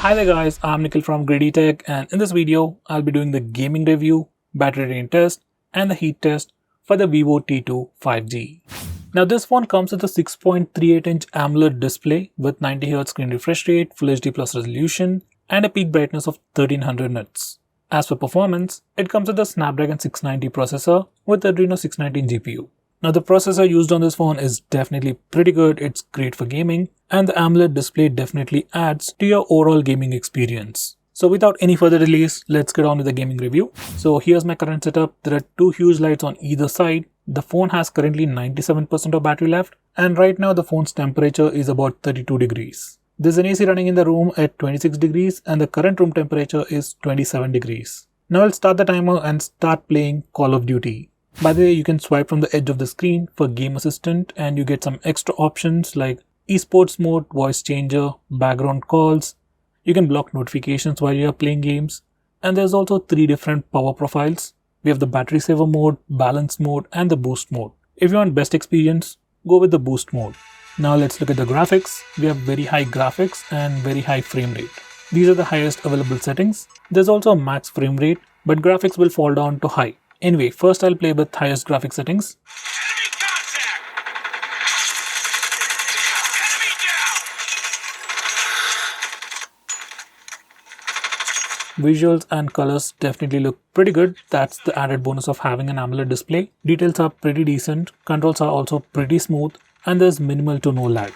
Hi there guys, I'm Nikhil from GreedyTech, and in this video I'll be doing the gaming review, battery drain test and the heat test for the Vivo T2 5G. Now this phone comes with a 6.38-inch AMOLED display with 90Hz screen refresh rate, Full HD Plus resolution and a peak brightness of 1300 nits. As for performance, it comes with a Snapdragon 690 processor with Adreno 619 GPU. Now the processor used on this phone is definitely pretty good, it's great for gaming, and the AMOLED display definitely adds to your overall gaming experience. So without any further delays, let's get on with the gaming review. So here's my current setup. There are two huge lights on either side. The phone has currently 97% of battery left, and right now the phone's temperature is about 32 degrees. There's an AC running in the room at 26 degrees and the current room temperature is 27 degrees. Now I'll start the timer and start playing Call of Duty. By the way, you can swipe from the edge of the screen for Game Assistant and you get some extra options like esports mode, voice changer, background calls. You can block notifications while you are playing games. And there's also 3 different power profiles. We have the battery saver mode, balance mode and the boost mode. If you want best experience, go with the boost mode. Now let's look at the graphics. We have very high graphics and very high frame rate. These are the highest available settings. There's also a max frame rate, but graphics will fall down to high. Anyway, first I'll play with highest graphic settings. Visuals and colors definitely look pretty good. That's the added bonus of having an AMOLED display. Details are pretty decent, controls are also pretty smooth, and there's minimal to no lag.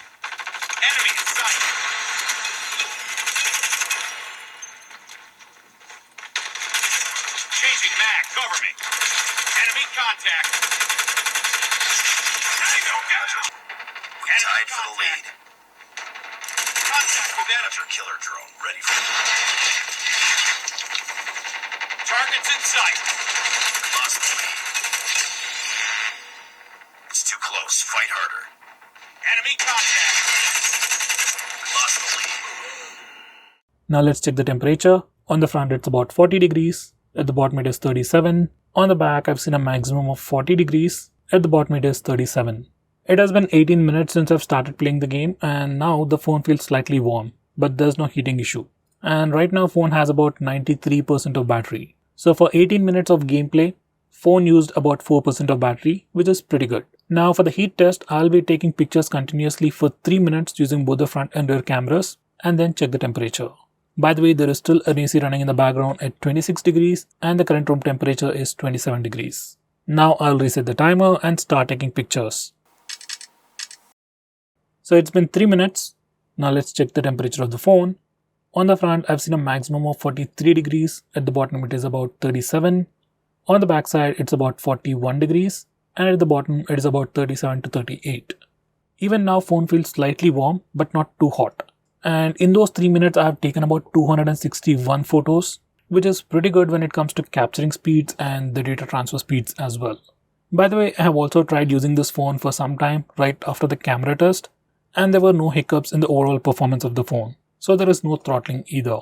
Changing mag, cover me. Enemy contact. Tango down. We tied for the lead. Contact with enemy. Killer drone ready for Targets in sight. lost the lead. It's too close. Fight harder. Enemy contact. Lost the lead. Now let's check the temperature. On the front it's about 40 degrees. At the bottom it is 37. On the back I've seen a maximum of 40 degrees. At the bottom it is 37. It has been 18 minutes since I've started playing the game and now the phone feels slightly warm, but there's no heating issue. And right now phone has about 93% of battery. So for 18 minutes of gameplay, phone used about 4% of battery, which is pretty good. Now for the heat test, I'll be taking pictures continuously for 3 minutes using both the front and rear cameras and then check the temperature. By the way, there is still an AC running in the background at 26 degrees and the current room temperature is 27 degrees. Now I'll reset the timer and start taking pictures. So it's been 3 minutes. Now let's check the temperature of the phone. On the front, I've seen a maximum of 43 degrees. At the bottom, it is about 37. On the back side, it's about 41 degrees. And at the bottom, it is about 37 to 38. Even now, phone feels slightly warm, but not too hot. And in those 3 minutes, I have taken about 261 photos, which is pretty good when it comes to capturing speeds and the data transfer speeds as well. By the way, I have also tried using this phone for some time right after the camera test, and there were no hiccups in the overall performance of the phone. So there is no throttling either.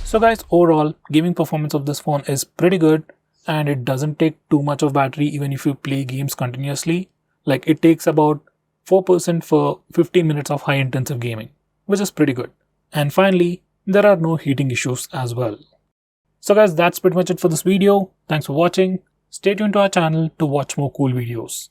So guys, overall, gaming performance of this phone is pretty good and it doesn't take too much of battery even if you play games continuously. Like it takes about 4% for 15 minutes of high intensive gaming, which is pretty good. And finally, there are no heating issues as well. So guys, that's pretty much it for this video. Thanks for watching. Stay tuned to our channel to watch more cool videos.